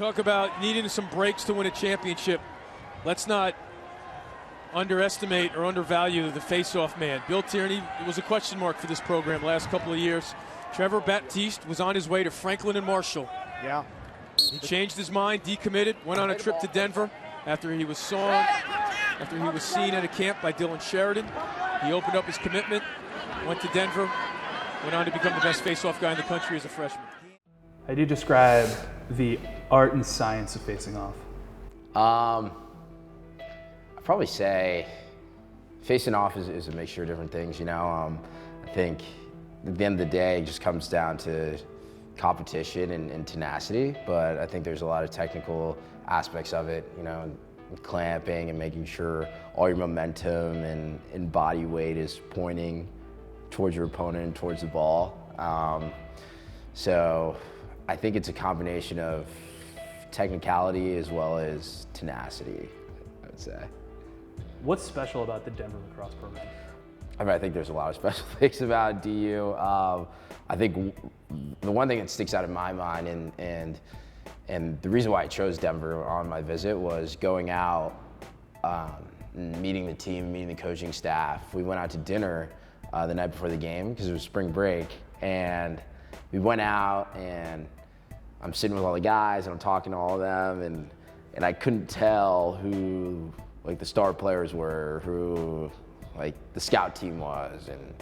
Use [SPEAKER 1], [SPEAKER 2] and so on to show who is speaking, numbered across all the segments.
[SPEAKER 1] talk about needing some breaks to win a championship. Let's not underestimate or undervalue the face-off man. Bill Tierney was a question mark for this program last couple of years. Trevor Baptiste was on his way to Franklin and Marshall.
[SPEAKER 2] Yeah.
[SPEAKER 1] He changed his mind, decommitted, went on a trip to Denver after he was seen at a camp by Dylan Sheridan. He opened up his commitment, went to Denver, went on to become the best face-off guy in the country as a freshman.
[SPEAKER 3] How do you describe the art and science of facing off?
[SPEAKER 4] I'd probably say facing off is a mixture of different things, you know. I think at the end of the day, it just comes down to competition and tenacity, but I think there's a lot of technical aspects of it, you know, clamping and making sure all your momentum and body weight is pointing towards your opponent and towards the ball. So I think it's a combination of technicality as well as tenacity, I would say.
[SPEAKER 3] What's special about the Denver lacrosse program?
[SPEAKER 4] I mean, I think there's a lot of special things about DU. I think the one thing that sticks out in my mind, and the reason why I chose Denver on my visit was going out, meeting the team, meeting the coaching staff. We went out to dinner the night before the game because it was spring break, and we went out and I'm sitting with all the guys and I'm talking to all of them, and I couldn't tell who like the star players were, who like the scout team was, and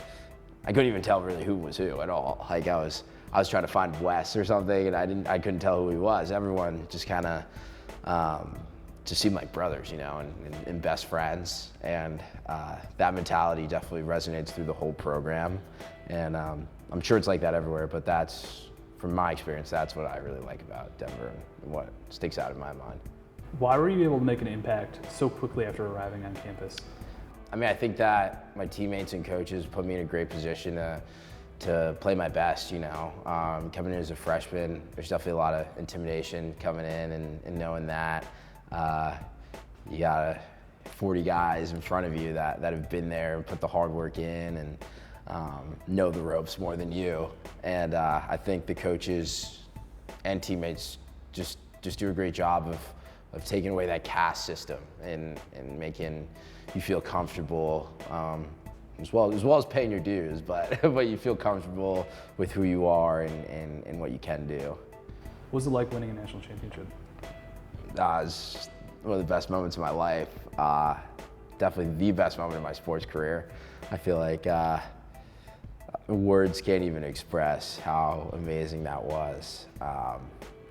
[SPEAKER 4] I couldn't even tell really who was who at all. Like I was trying to find Wes or something, and I couldn't tell who he was. Everyone just kind of just seemed like brothers, you know, and best friends. And that mentality definitely resonates through the whole program. And I'm sure it's like that everywhere, but that's, from my experience, that's what I really like about Denver and what sticks out in my mind.
[SPEAKER 3] Why were you able to make an impact so quickly after arriving on campus?
[SPEAKER 4] I mean, I think that my teammates and coaches put me in a great position to play my best, you know. Coming in as a freshman, there's definitely a lot of intimidation coming in and knowing that you got 40 guys in front of you that have been there and put the hard work in and know the ropes more than you. And I think the coaches and teammates just do a great job of taking away that caste system and making you feel comfortable, as well as paying your dues, but you feel comfortable with who you are and what you can do.
[SPEAKER 3] What was it like winning a national championship?
[SPEAKER 4] It's one of the best moments of my life. Definitely the best moment of my sports career. I feel like words can't even express how amazing that was.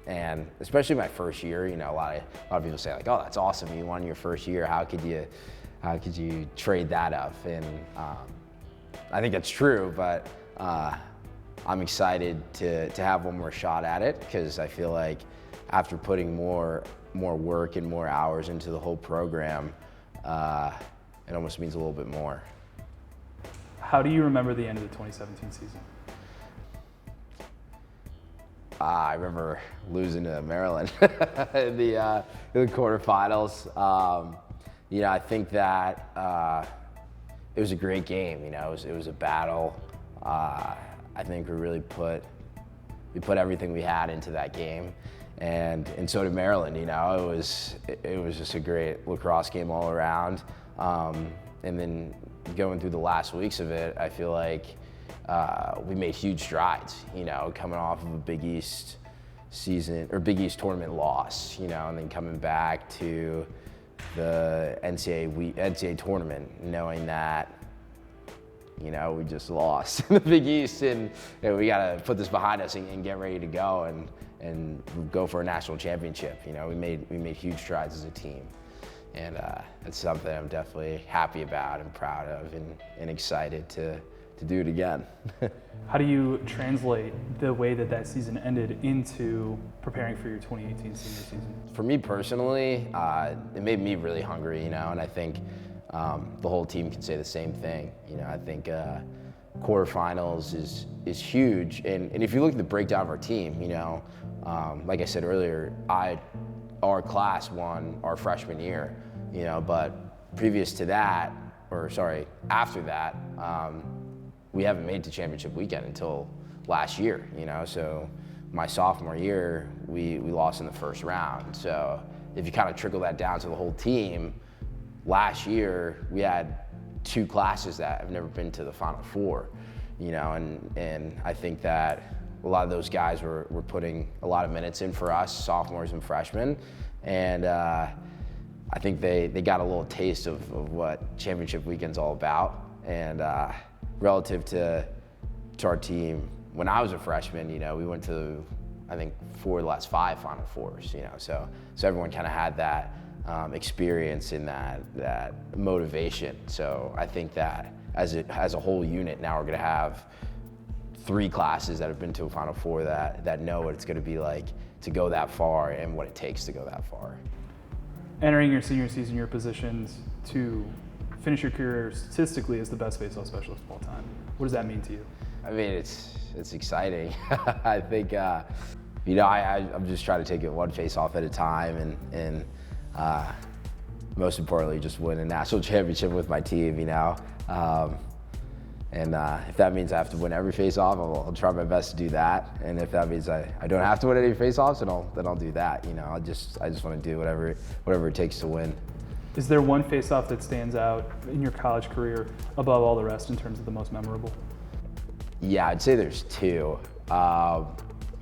[SPEAKER 4] And especially my first year, you know, a lot of people say like, "Oh, that's awesome! You won your first year. How could you trade that up?" And I think that's true, but I'm excited to have one more shot at it because I feel like after putting more work and more hours into the whole program, it almost means a little bit more.
[SPEAKER 3] How do you remember the end of the 2017 season?
[SPEAKER 4] I remember losing to Maryland in the quarterfinals. You know, I think that it was a great game. You know, it was a battle. I think we really put everything we had into that game, and so did Maryland. You know, it was just a great lacrosse game all around. And then going through the last weeks of it, I feel like we made huge strides, you know, coming off of a Big East season or Big East tournament loss, you know, and then coming back to the NCAA tournament, knowing that, you know, we just lost in the Big East, and you know, we got to put this behind us and get ready to go and go for a national championship. You know, we made huge strides as a team, and it's something I'm definitely happy about and proud of and excited to do it again.
[SPEAKER 3] How do you translate the way that season ended into preparing for your 2018 senior season? For
[SPEAKER 4] me personally, it made me really hungry, you know, and I think the whole team can say the same thing. You know, I think quarterfinals is huge, and if you look at the breakdown of our team, you know, like I said earlier, our class won our freshman year, you know, but previous to that, after that, we haven't made it to championship weekend until last year, you know, so my sophomore year, we lost in the first round. So if you kind of trickle that down to the whole team, last year we had 2 classes that have never been to the Final Four, you know, and I think that a lot of those guys were putting a lot of minutes in for us, sophomores and freshmen, and I think they got a little taste of what championship weekend's all about. And relative to our team, when I was a freshman, you know, we went to, I think, 4 of the last 5 Final Fours, you know, so everyone kind of had that experience and that motivation. So I think that as a whole unit, now we're going to have 3 classes that have been to a Final Four that know what it's going to be like to go that far and what it takes to go that far.
[SPEAKER 3] Entering your senior season, you're positioned to finish your career statistically as the best faceoff specialist of all time. What does that mean to you? I
[SPEAKER 4] mean, it's exciting. I think, you know, I'm just trying to take it one face-off at a time, and most importantly, just win a national championship with my team, you know. And if that means I have to win every face-off, I'll try my best to do that. And if that means I don't have to win any face-offs, then I'll do that. You know, I just want to do whatever it takes to win.
[SPEAKER 3] Is there one face-off that stands out in your college career above all the rest in terms of the most memorable?
[SPEAKER 4] Yeah, I'd say there's 2.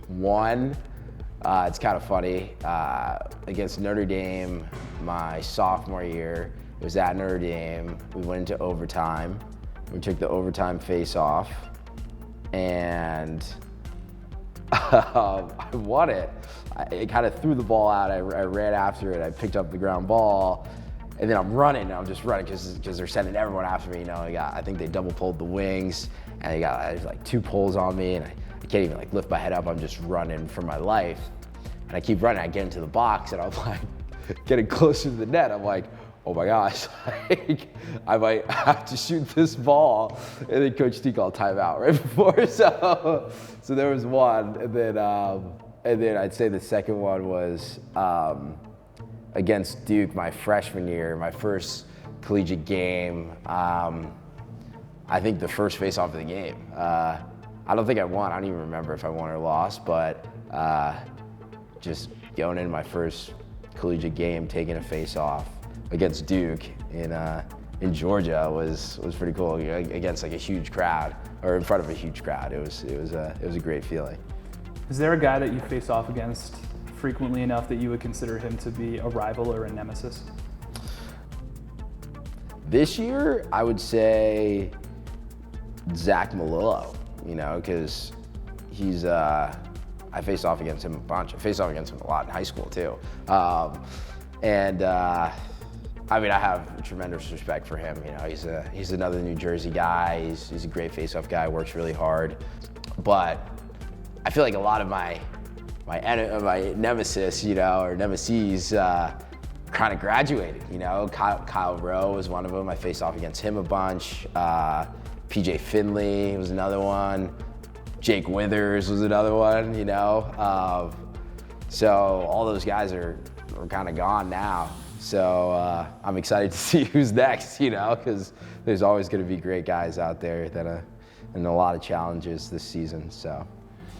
[SPEAKER 4] One, it's kind of funny. Against Notre Dame, my sophomore year, it was at Notre Dame. We went into overtime. We took the overtime face-off, and I won it. I kind of threw the ball out. I ran after it. I picked up the ground ball, and then I'm running. I'm just running because they're sending everyone after me. You know, I think they double pulled the wings, and they got like 2 pulls on me, and I can't even like lift my head up. I'm just running for my life, and I keep running. I get into the box, and I'm like getting closer to the net. I'm like, oh my gosh, like, I might have to shoot this ball. And then Coach T called timeout right before. So there was one. And then I'd say the second one was against Duke my freshman year, my first collegiate game. I think the first face-off of the game. I don't think I won. I don't even remember if I won or lost, but just going into my first collegiate game, taking a face-off against Duke in Georgia was pretty cool, against like a huge crowd, or in front of a huge crowd. It was a great feeling.
[SPEAKER 3] Is there a guy that you face off against frequently enough that you would consider him to be a rival or a nemesis?
[SPEAKER 4] This year, I would say Zach Malillo, you know, because he's I faced off against him a bunch. I faced off against him a lot in high school too. I mean, I have tremendous respect for him. You know, he's another New Jersey guy. He's a great face-off guy. Works really hard. But I feel like a lot of my nemesis, you know, or nemesis, kind of graduated. You know, Kyle Rowe was one of them. I faced off against him a bunch. PJ Finley was another one. Jake Withers was another one. You know, so all those guys are kind of gone now. So I'm excited to see who's next, you know, because there's always going to be great guys out there that and a lot of challenges this season. So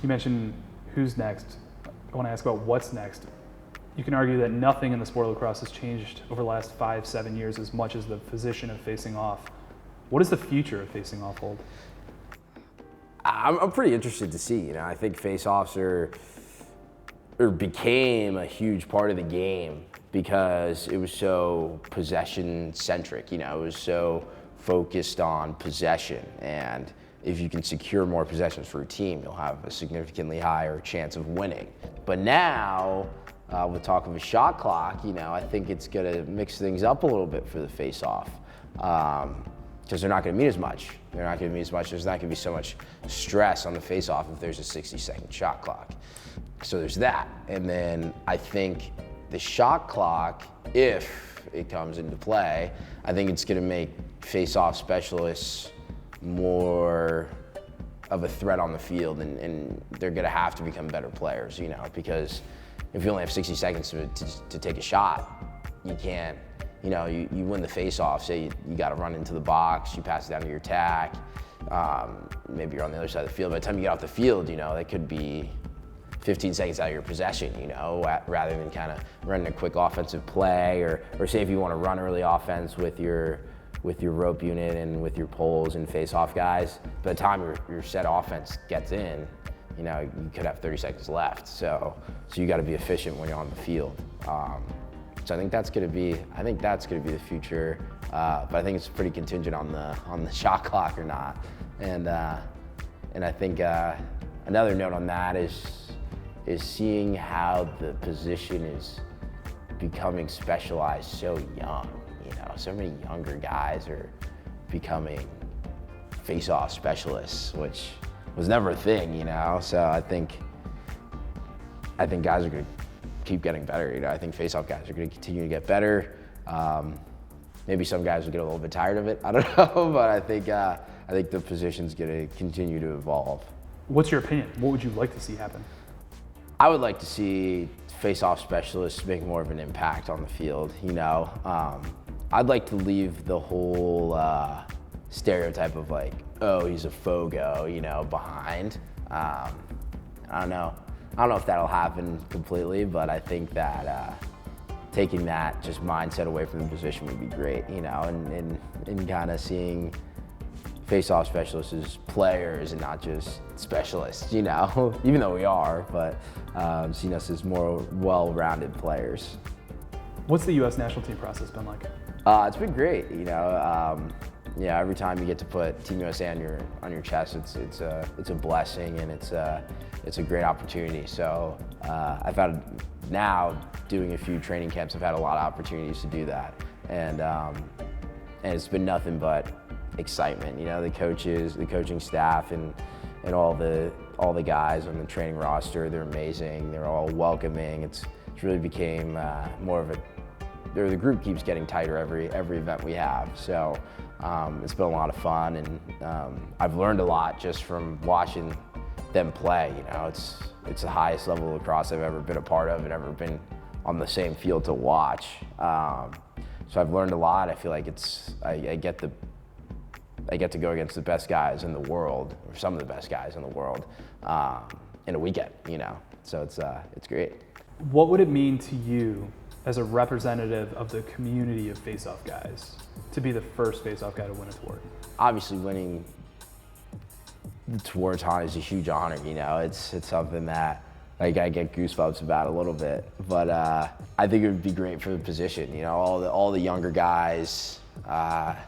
[SPEAKER 3] you mentioned who's next. I want to ask about what's next. You can argue that nothing in the sport of lacrosse has changed over the last 5-7 years as much as the position of facing off. What does the future of facing off hold?
[SPEAKER 4] I'm pretty interested to see. You know, I think face-offs became a huge part of the game because it was so possession-centric. You know, it was so focused on possession, and if you can secure more possessions for a team, you'll have a significantly higher chance of winning. But now, with talk of a shot clock, you know, I think it's going to mix things up a little bit for the face-off. Because they're not going to mean as much. They're not going to mean as much. There's not going to be so much stress on the face-off if there's a 60-second shot clock. So there's that. And then I think the shot clock, if it comes into play, I think it's going to make face-off specialists more of a threat on the field, and they're going to have to become better players, you know, because if you only have 60 seconds to take a shot, you can't. You know, you win the face-off, say you got to run into the box, you pass it down to your tack, maybe you're on the other side of the field. By the time you get off the field, you know, that could be 15 seconds out of your possession, rather than kind of running a quick offensive play, or say if you want to run early offense with your rope unit and with your poles and face-off guys, by the time your set offense gets in, you could have 30 seconds left. So you got to be efficient when you're on the field. So I think that's going to be the future. But I think it's pretty contingent on the shot clock or not. And I think another note on that is seeing how the position is becoming specialized so young. So many younger guys are becoming face-off specialists, which was never a thing, So I think guys are going to keep getting better. I think face-off guys are going to continue to get better. Maybe some guys will get a little bit tired of it. I don't know, but I think the position's going to continue to evolve.
[SPEAKER 3] What's your opinion? What would you like to see happen?
[SPEAKER 4] I would like to see face-off specialists make more of an impact on the field. I'd like to leave the whole stereotype of like, oh, he's a fogo, behind. I don't know if that'll happen completely, but I think that taking that just mindset away from the position would be great, and kind of seeing face-off specialists as players and not just specialists, even though we are, but seeing us as more well-rounded players.
[SPEAKER 3] What's the U.S. national team process been like?
[SPEAKER 4] It's been great, every time you get to put Team USA on your chest, it's a blessing, and it's a great opportunity. So I've had, now doing a few training camps, I've had a lot of opportunities to do that, and it's been nothing but excitement. The coaches, the coaching staff, and all the guys on the training roster, they're amazing. They're all welcoming. It's really became more of the group keeps getting tighter every event we have. So it's been a lot of fun, and I've learned a lot just from watching them play. It's the highest level of lacrosse I've ever been a part of and ever been on the same field to watch. So I've learned a lot. I feel like I get to go against the best guys in the world, or some of the best guys in the world, in a weekend. So it's great.
[SPEAKER 3] What would it mean to you as a representative of the community of face-off guys to be the first face-off guy to win a toward?
[SPEAKER 4] Obviously, winning the towards honor is a huge honor. It's something that I get goosebumps about a little bit. But I think it would be great for the position. All the younger guys that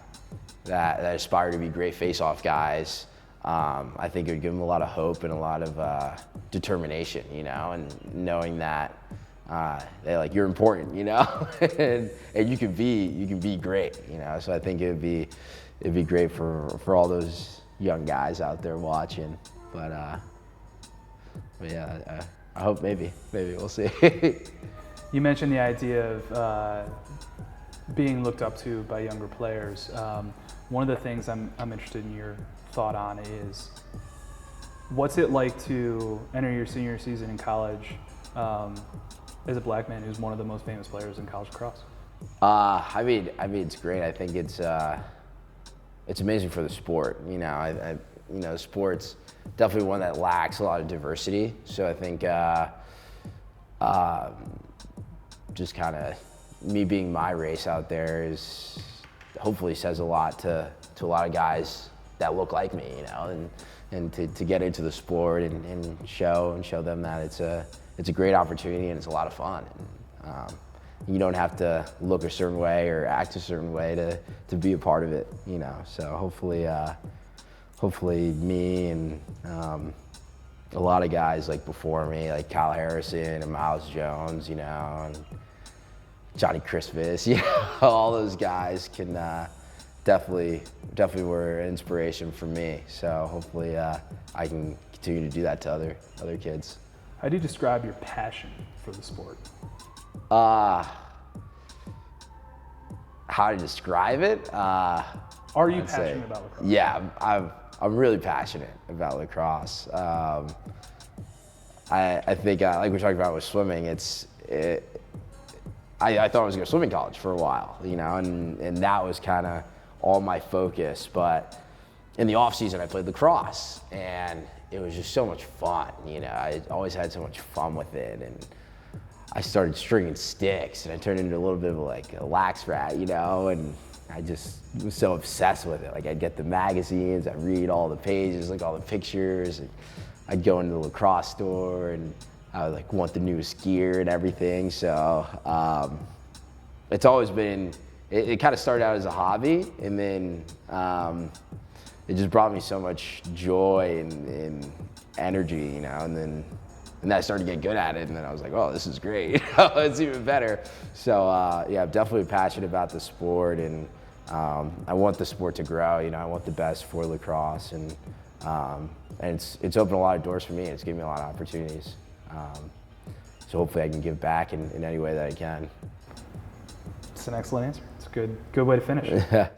[SPEAKER 4] aspire to be great face-off guys. I think it would give them a lot of hope and a lot of determination. And knowing that you're important, and you can be great, So I think it'd be great for all those young guys out there watching. But yeah, I hope maybe we'll see.
[SPEAKER 3] You mentioned the idea of being looked up to by younger players. One of the things I'm interested in your thought on is, what's it like to enter your senior season in college as a black man who's one of the most famous players in college lacrosse?
[SPEAKER 4] I mean, it's great. I think it's amazing for the sport. Sport's definitely one that lacks a lot of diversity. So I think just kind of me being my race out there is hopefully says a lot to a lot of guys that look like me, and to get into the sport and show them that it's a great opportunity and it's a lot of fun. And, you don't have to look a certain way or act a certain way to be a part of it, So hopefully me and a lot of guys like before me, like Kyle Harrison and Miles Jones, and Johnny Crispus, all those guys can definitely were an inspiration for me. So hopefully I can continue to do that to other kids.
[SPEAKER 3] How do you describe your passion for the sport?
[SPEAKER 4] How to describe it?
[SPEAKER 3] Are you passionate about lacrosse?
[SPEAKER 4] Yeah, I'm really passionate about lacrosse. I think, like we talked about with swimming, I thought I was going to swim in college for a while, and that was kind of all my focus. But in the off season, I played lacrosse, and it was just so much fun. You know, I always had so much fun with it, and I started stringing sticks, and I turned into a little bit of like a lax rat, you know, and I just was so obsessed with it. Like I'd get the magazines, I'd read all the pages, like all the pictures, and I'd go into the lacrosse store, and I would like want the newest gear and everything. So it's always been, it kind of started out as a hobby, and then it just brought me so much joy and energy, you know, and then I started to get good at it, and then I was like, oh, this is great. It's even better. So yeah, I'm definitely passionate about the sport, and I want the sport to grow. You know, I want the best for lacrosse, and it's opened a lot of doors for me. It's given me a lot of opportunities. So hopefully I can give back in any way that I can.
[SPEAKER 3] It's an excellent answer. It's a good way to finish.